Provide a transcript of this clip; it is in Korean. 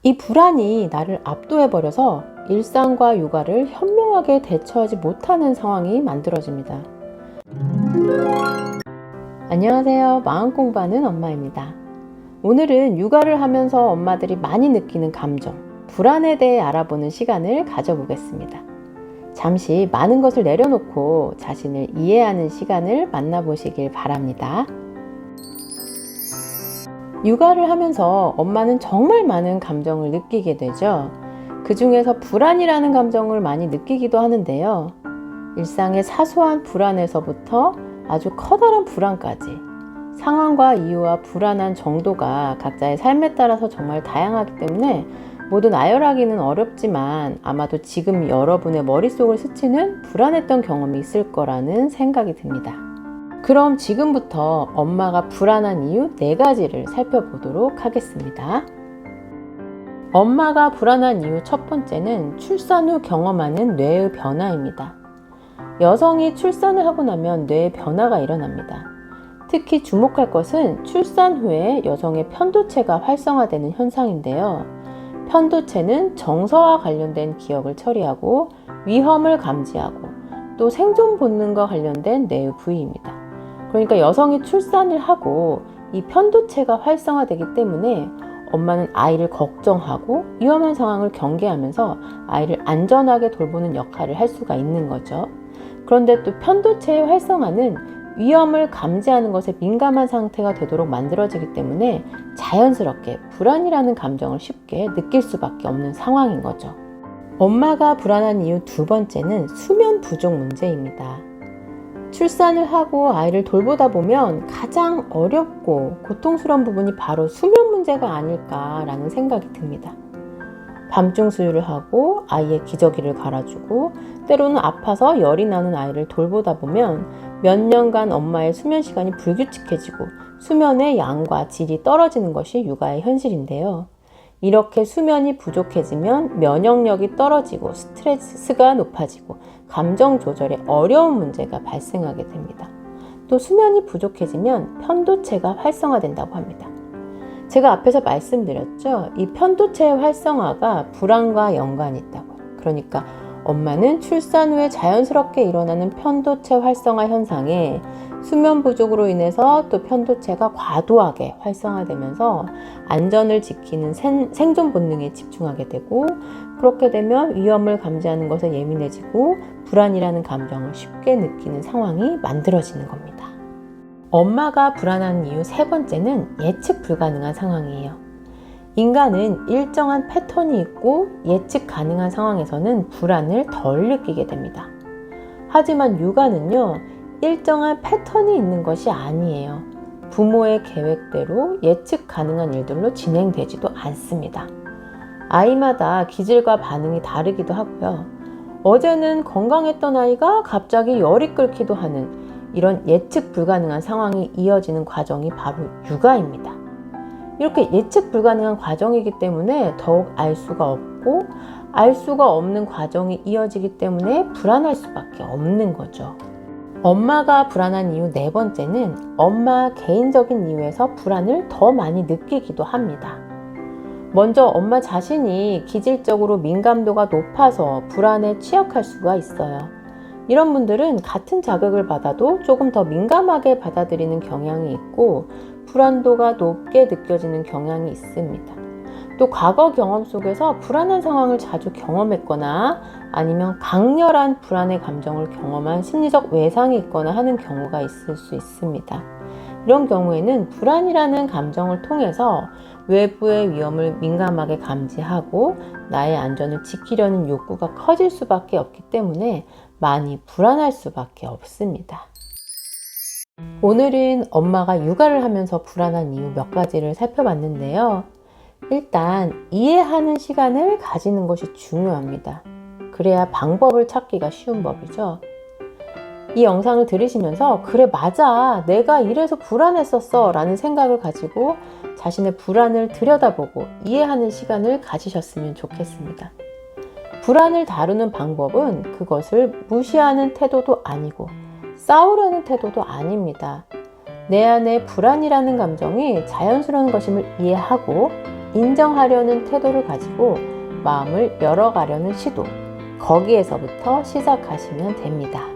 이 불안이 나를 압도해버려서 일상과 육아를 현명하게 대처하지 못하는 상황이 만들어집니다. 안녕하세요. 마음 공부하는 엄마입니다. 오늘은 육아를 하면서 엄마들이 많이 느끼는 감정, 불안에 대해 알아보는 시간을 가져보겠습니다. 잠시 많은 것을 내려놓고 자신을 이해하는 시간을 만나보시길 바랍니다. 육아를 하면서 엄마는 정말 많은 감정을 느끼게 되죠. 그 중에서 불안이라는 감정을 많이 느끼기도 하는데요. 일상의 사소한 불안에서부터 아주 커다란 불안까지 상황과 이유와 불안한 정도가 각자의 삶에 따라서 정말 다양하기 때문에 모두 나열하기는 어렵지만 아마도 지금 여러분의 머릿속을 스치는 불안했던 경험이 있을 거라는 생각이 듭니다. 그럼 지금부터 엄마가 불안한 이유 4가지를 살펴보도록 하겠습니다. 엄마가 불안한 이유 첫 번째는 출산 후 경험하는 뇌의 변화입니다. 여성이 출산을 하고 나면 뇌의 변화가 일어납니다. 특히 주목할 것은 출산 후에 여성의 편도체가 활성화되는 현상인데요. 편도체는 정서와 관련된 기억을 처리하고 위험을 감지하고 또 생존 본능과 관련된 뇌의 부위입니다. 그러니까 여성이 출산을 하고 이 편도체가 활성화되기 때문에 엄마는 아이를 걱정하고 위험한 상황을 경계하면서 아이를 안전하게 돌보는 역할을 할 수가 있는 거죠. 그런데 또 편도체의 활성화는 위험을 감지하는 것에 민감한 상태가 되도록 만들어지기 때문에 자연스럽게 불안이라는 감정을 쉽게 느낄 수밖에 없는 상황인 거죠. 엄마가 불안한 이유 두 번째는 수면 부족 문제입니다. 출산을 하고 아이를 돌보다 보면 가장 어렵고 고통스러운 부분이 바로 수면 문제가 아닐까라는 생각이 듭니다. 밤중 수유를 하고 아이의 기저귀를 갈아주고 때로는 아파서 열이 나는 아이를 돌보다 보면 몇 년간 엄마의 수면 시간이 불규칙해지고 수면의 양과 질이 떨어지는 것이 육아의 현실인데요. 이렇게 수면이 부족해지면 면역력이 떨어지고 스트레스가 높아지고 감정 조절에 어려운 문제가 발생하게 됩니다. 또 수면이 부족해지면 편도체가 활성화된다고 합니다. 제가 앞에서 말씀드렸죠. 이 편도체의 활성화가 불안과 연관이 있다고요. 그러니까 엄마는 출산 후에 자연스럽게 일어나는 편도체 활성화 현상에 수면 부족으로 인해서 또 편도체가 과도하게 활성화되면서 안전을 지키는 생존 본능에 집중하게 되고 그렇게 되면 위험을 감지하는 것에 예민해지고 불안이라는 감정을 쉽게 느끼는 상황이 만들어지는 겁니다. 엄마가 불안한 이유 세 번째는 예측 불가능한 상황이에요. 인간은 일정한 패턴이 있고 예측 가능한 상황에서는 불안을 덜 느끼게 됩니다. 하지만 육아는요, 일정한 패턴이 있는 것이 아니에요. 부모의 계획대로 예측 가능한 일들로 진행되지도 않습니다. 아이마다 기질과 반응이 다르기도 하고요. 어제는 건강했던 아이가 갑자기 열이 끓기도 하는 이런 예측 불가능한 상황이 이어지는 과정이 바로 육아입니다. 이렇게 예측 불가능한 과정이기 때문에 더욱 알 수가 없고 알 수가 없는 과정이 이어지기 때문에 불안할 수밖에 없는 거죠. 엄마가 불안한 이유 네 번째는 엄마 개인적인 이유에서 불안을 더 많이 느끼기도 합니다. 먼저 엄마 자신이 기질적으로 민감도가 높아서 불안에 취약할 수가 있어요. 이런 분들은 같은 자극을 받아도 조금 더 민감하게 받아들이는 경향이 있고 불안도가 높게 느껴지는 경향이 있습니다. 또 과거 경험 속에서 불안한 상황을 자주 경험했거나 아니면 강렬한 불안의 감정을 경험한 심리적 외상이 있거나 하는 경우가 있을 수 있습니다. 이런 경우에는 불안이라는 감정을 통해서 외부의 위험을 민감하게 감지하고 나의 안전을 지키려는 욕구가 커질 수밖에 없기 때문에 많이 불안할 수밖에 없습니다. 오늘은 엄마가 육아를 하면서 불안한 이유 몇 가지를 살펴봤는데요. 일단 이해하는 시간을 가지는 것이 중요합니다. 그래야 방법을 찾기가 쉬운 법이죠. 이 영상을 들으시면서 그래 맞아 내가 이래서 불안했었어 라는 생각을 가지고 자신의 불안을 들여다보고 이해하는 시간을 가지셨으면 좋겠습니다. 불안을 다루는 방법은 그것을 무시하는 태도도 아니고 싸우려는 태도도 아닙니다. 내 안에 불안이라는 감정이 자연스러운 것임을 이해하고 인정하려는 태도를 가지고 마음을 열어가려는 시도, 거기에서부터 시작하시면 됩니다.